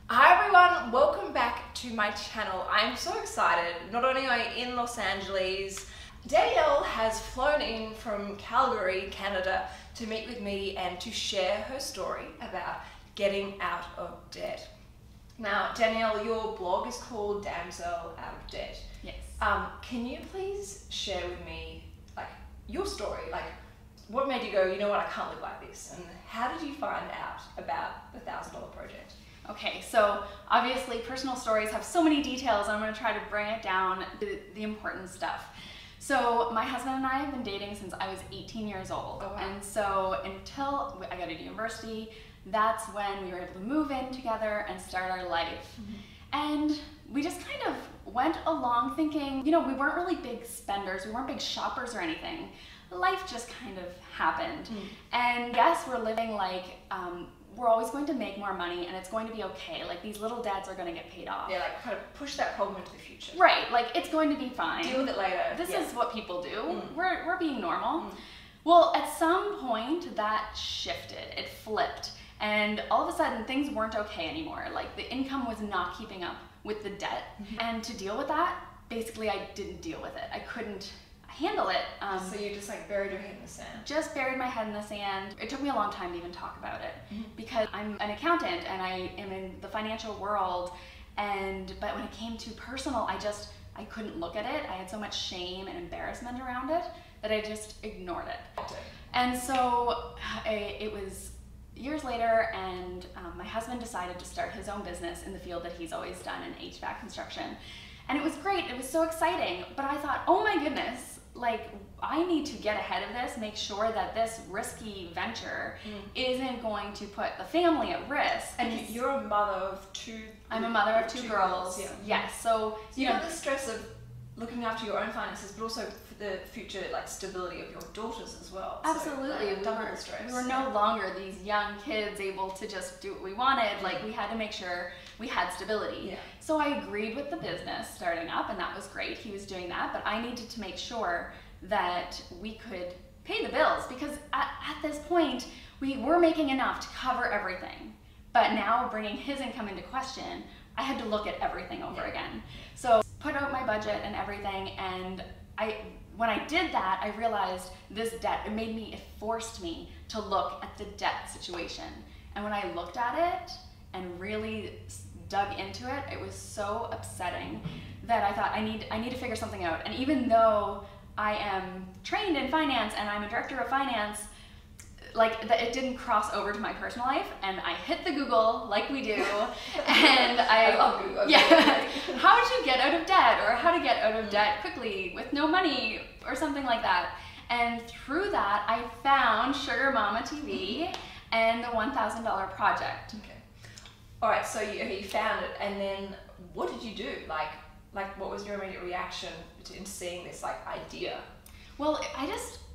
Hi everyone, welcome back to my channel. I'm so excited. Not only am I in Los Angeles, Danielle has flown in from Calgary, Canada to meet with me and to share her story about getting out of debt. Now, Danielle, your blog is called Damsel Out of Debt. Yes. Can you please share with me your story? What made you go, you know what, I can't live like this? And how did you find out about the $1,000 project? Okay, so obviously personal stories have so many details. I'm going to try to bring it down to the important stuff. So my husband and I have been dating since I was 18 years old. Oh, wow. And so until I got to university, that's when we were able to move in together and start our life. And we just kind of went along thinking, you know, we weren't really big spenders, we weren't big shoppers or anything. Life just kind of happened. And yes, we're living like, we're always going to make more money and it's going to be okay. Like these little debts are going to get paid off. Yeah, like kind of push that problem into the future. Right, like it's going to be fine. Deal with it later. This is what people do. We're being normal. Well, at some point that shifted, it flipped. And all of a sudden things weren't okay anymore. Like the income was not keeping up with the debt. And to deal with that, basically I didn't deal with it. I couldn't handle it. So you just like buried your head in the sand? Just buried my head in the sand. It took me a long time to even talk about it because I'm an accountant and I am in the financial world. But when it came to personal, I couldn't look at it. I had so much shame and embarrassment around it that I just ignored it. And so it was years later, and my husband decided to start his own business in the field that he's always done in HVAC construction. And it was great, it was so exciting, but I thought, oh my goodness, like I need to get ahead of this, make sure that this risky venture isn't going to put the family at risk. And you're a mother of two. I'm a mother of two girls. Yeah. Yes, so you know the stress of looking after your own finances, but also for the future stability of your daughters as well. Absolutely, So, double stress. We were no longer these young kids able to just do what we wanted. Like we had to make sure we had stability. Yeah. So I agreed with the business starting up, and that was great. He was doing that, but I needed to make sure that we could pay the bills because at this point we were making enough to cover everything. But now bringing his income into question, I had to look at everything over again. So put out my budget and everything, and when I did that, I realized this debt, it forced me to look at the debt situation. And when I looked at it and really dug into it, it was so upsetting that I thought I need to figure something out. And even though I am trained in finance and I'm a director of finance, it didn't cross over to my personal life, and I hit the Google like we do, and I love Google. Yeah, how to get out of debt, or how to get out of debt quickly with no money, or something like that. And through that, I found Sugar Mama TV and the $1,000 project. Okay. All right. So you found it, and then what did you do? Like what was your immediate reaction in seeing this idea? Well,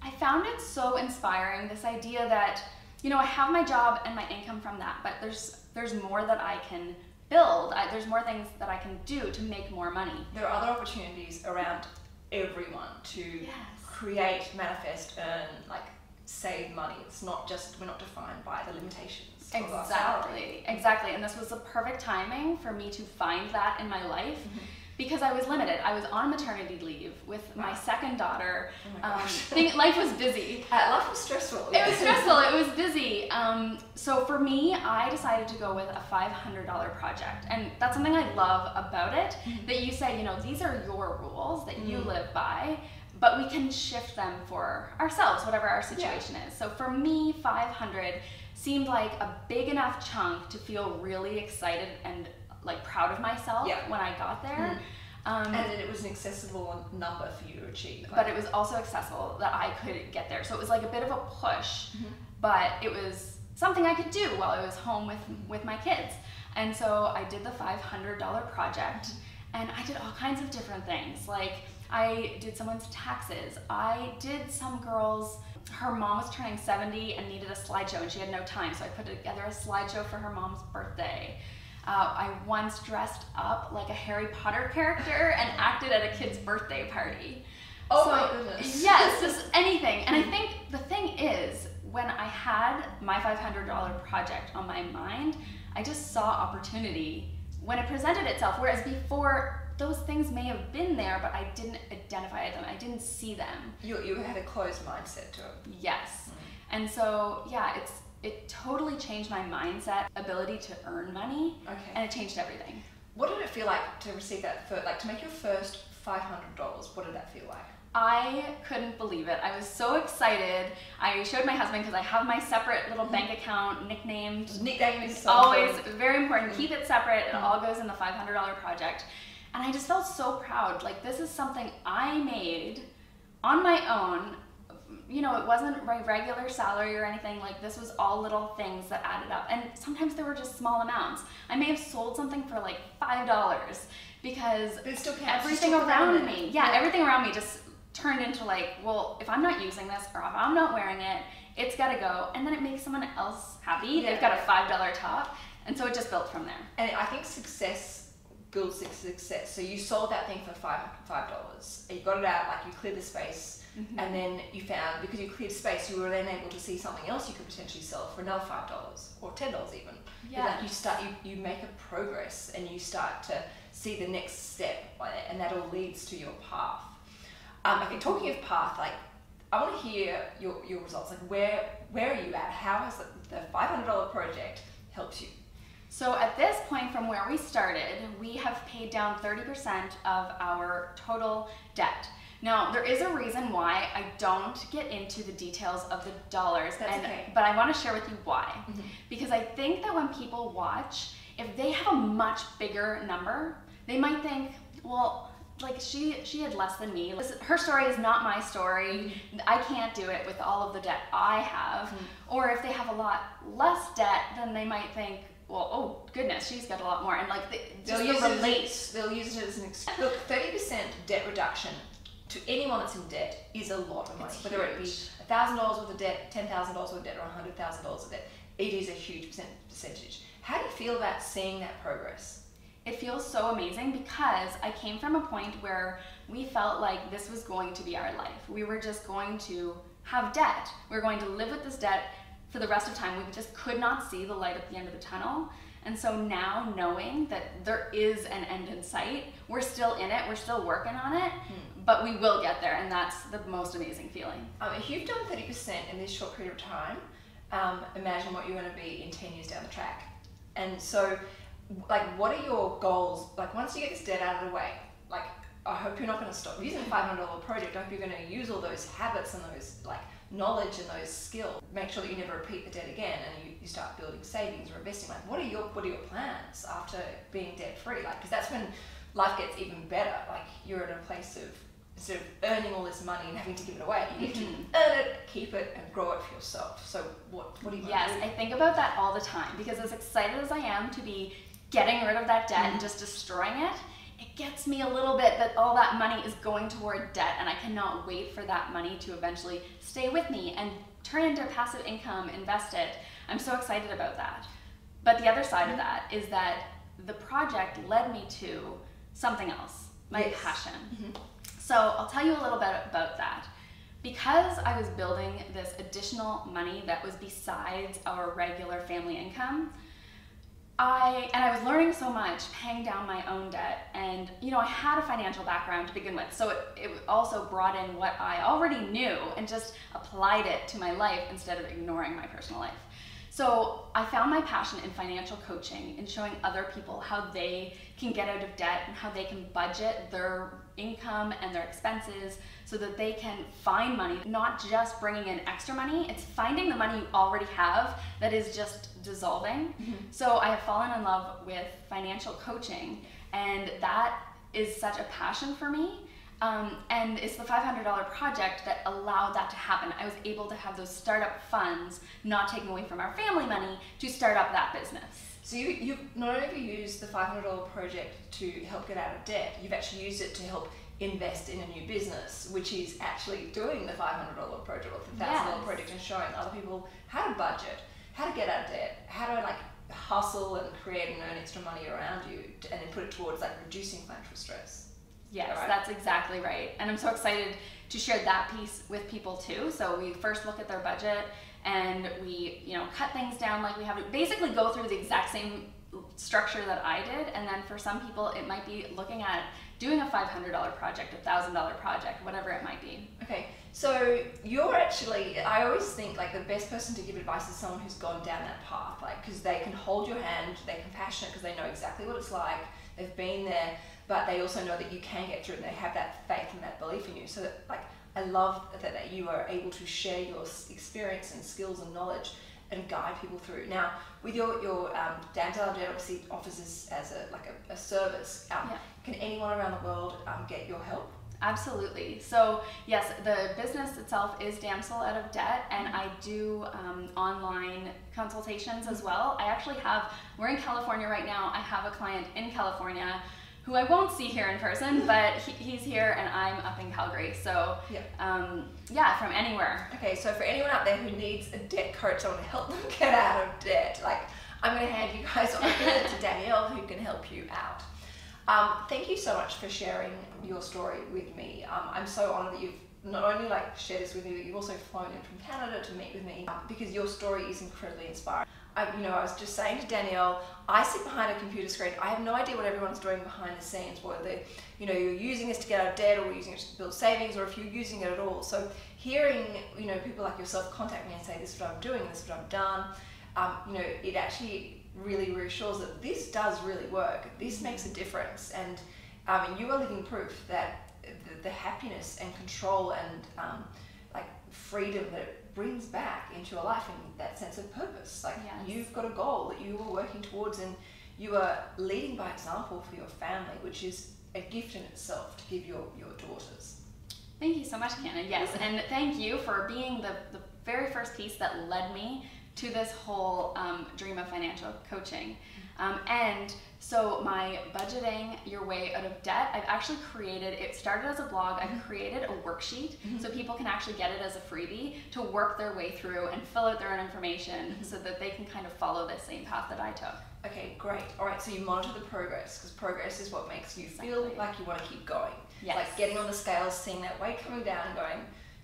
I found it so inspiring, this idea that, you know, I have my job and my income from that, but there's more that I can build. There's more things that I can do to make more money. There are other opportunities around everyone to create, manifest, earn, save money. It's not just, we're not defined by the limitations of our salary. Exactly. And this was the perfect timing for me to find that in my life. Because I was limited. I was on maternity leave with my second daughter. Oh my gosh. Life was busy. Life was stressful. It was stressful, it was busy. So for me, I decided to go with a $500 project. And that's something I love about it, that you say, you know, these are your rules that you live by, but we can shift them for ourselves, whatever our situation is. So for me, 500 seemed like a big enough chunk to feel really excited and proud of myself when I got there. And then it was an accessible number for you to achieve. But it was also accessible that I could get there. So it was like a bit of a push, but it was something I could do while I was home with my kids. And so I did the $500 project, and I did all kinds of different things. Like I did someone's taxes. I did some girls, her mom was turning 70 and needed a slideshow and she had no time. So I put together a slideshow for her mom's birthday. I once dressed up like a Harry Potter character and acted at a kid's birthday party. Oh my goodness. Yes, just anything. And I think the thing is, when I had my $500 project on my mind, I just saw opportunity when it presented itself, whereas before, those things may have been there, but I didn't identify them. I didn't see them. You had a closed mindset to it. Yes. And so, yeah, it totally changed my mindset, ability to earn money, and it changed everything. What did it feel like to receive that, to make your first $500? What did that feel like? I couldn't believe it. I was so excited. I showed my husband because I have my separate little bank account nicknamed. Nickname is so always important. Very important. Keep it separate. It all goes in the $500 project. And I just felt so proud. Like, this is something I made on my own. You know, it wasn't my regular salary or anything. Like, this was all little things that added up. And sometimes they were just small amounts. I may have sold something for like $5 because everything around me, everything around me just turned into like, well, if I'm not using this or if I'm not wearing it, it's gotta go. And then it makes someone else happy. They've got a $5 top. And so it just built from there. And I think success builds success. So you sold that thing for $5. You got it out, like you cleared the space, and then you found, because you cleared space, you were then able to see something else you could potentially sell for another $5 or $10 even. Like you make a progress and you start to see the next step, and that all leads to your path. Okay, talking of path, like, I want to hear your results. Like, where are you at? How has the $500 project helped you? So at this point, from where we started, we have paid down 30% of our total debt. Now, there is a reason why I don't get into the details of the dollars, but I want to share with you why. Because I think that when people watch, if they have a much bigger number, they might think, well, like she had less than me. Her story is not my story. I can't do it with all of the debt I have. Or if they have a lot less debt, then they might think, well, oh goodness, she's got a lot more. And like they'll use it as an excuse. Look, 30% debt reduction to anyone that's in debt is a lot of money. Whether it be $1,000 worth of debt, $10,000 worth of debt, or $100,000 of debt, it is a huge percentage. How do you feel about seeing that progress? It feels so amazing because I came from a point where we felt like this was going to be our life. We were just going to have debt. We were going to live with this debt for the rest of time. We just could not see the light at the end of the tunnel. And so now, knowing that there is an end in sight, we're still in it, we're still working on it, but we will get there, and that's the most amazing feeling. If you've done 30% in this short period of time, imagine what you're going to be in 10 years down the track. And so, like, what are your goals? Like, once you get this debt out of the way, like, I hope you're not going to stop using the $500 project. I hope you're going to use all those habits and those, like, knowledge and those skills. Make sure that you never repeat the debt again, and you start building savings or investing. Like, what are your plans after being debt free? Like, because that's when life gets even better. Like, you're in a place of, instead of earning all this money and having to give it away, you get to earn it, keep it, and grow it for yourself. So what do you want to do? Yes, I think about that all the time, because as excited as I am to be getting rid of that debt and just destroying it, it gets me a little bit that all that money is going toward debt, and I cannot wait for that money to eventually stay with me and turn into passive income, invest it. I'm so excited about that. But the other side of that is that the project led me to something else, my passion. So I'll tell you a little bit about that. Because I was building this additional money that was besides our regular family income, I was learning so much, paying down my own debt, and you know, I had a financial background to begin with, so it also brought in what I already knew and just applied it to my life instead of ignoring my personal life. So I found my passion in financial coaching and showing other people how they can get out of debt and how they can budget their income and their expenses so that they can find money, not just bringing in extra money, it's finding the money you already have that is just dissolving. So I have fallen in love with financial coaching, and that is such a passion for me. And it's the $500 project that allowed that to happen. I was able to have those startup funds, not taken away from our family money, to start up that business. So you not only have you used the $500 project to help get out of debt, you've actually used it to help invest in a new business, which is actually doing the $500 project or the $1,000 project and showing other people how to budget, how to get out of debt, how to like hustle and create and earn extra money around you, and then put it towards like reducing financial stress. Yes, right? That's exactly right. And I'm so excited to share that piece with people too. So we first look at their budget and we, cut things down like we have to basically go through the exact same structure that I did. And then for some people, it might be looking at doing a $500 project, a $1,000 project, whatever it might be. Okay, so you're actually, I always think like the best person to give advice is someone who's gone down that path, like, because they can hold your hand, they're compassionate because they know exactly what it's like, they've been there, but they also know that you can get through it and they have that faith and that belief in you. So that, like, I love that you are able to share your experience and skills and knowledge and guide people through. Now, with your Damsel obviously offers this as a service. Can anyone around the world get your help? Absolutely. So yes, the business itself is Damsel Out of Debt, and I do online consultations as well. We're in California right now. I have a client in California who I won't see here in person, but he's here and I'm up in Calgary. So from anywhere. Okay, so for anyone out there who needs a debt coach, someone to help them get out of debt, like, I'm going to hand you guys over to Danielle who can help you out. Thank you so much for sharing your story with me. I'm so honored that you've not only shared this with me, but you've also flown in from Canada to meet with me because your story is incredibly inspiring. I was just saying to Danielle, I sit behind a computer screen. I have no idea what everyone's doing behind the scenes, whether you're using this to get out of debt or you're using it to build savings, or if you're using it at all. So hearing people like yourself contact me and say, this is what I'm doing, this is what I've done, it actually really reassures that this does really work. This makes a difference, and you are living proof that the happiness and control and freedom that it brings back into your life and that sense of purpose. You've got a goal that you are working towards, and you are leading by example for your family, which is a gift in itself to give your daughters. Thank you so much, Kiana. Yes, and thank you for being the very first piece that led me to this whole dream of financial coaching. And so my budgeting your way out of debt, I've actually created, it started as a blog, I've created a worksheet so people can actually get it as a freebie to work their way through and fill out their own information so that they can kind of follow the same path that I took. Okay, great. All right, so you monitor the progress, because progress is what makes you feel like you want to keep going. Yes. Like getting on the scales, seeing that weight coming down and going,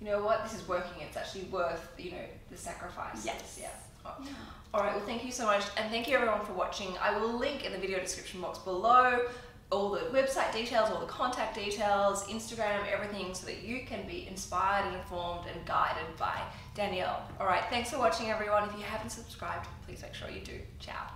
you know what, this is working, it's actually worth, the sacrifice. Yes. Yeah. All right, well, thank you so much, and thank you everyone for watching. I will link in the video description box below all the website details, all the contact details, Instagram, everything, so that you can be inspired and informed and guided by Danielle. All right, thanks for watching everyone. If you haven't subscribed, please make sure you do. Ciao.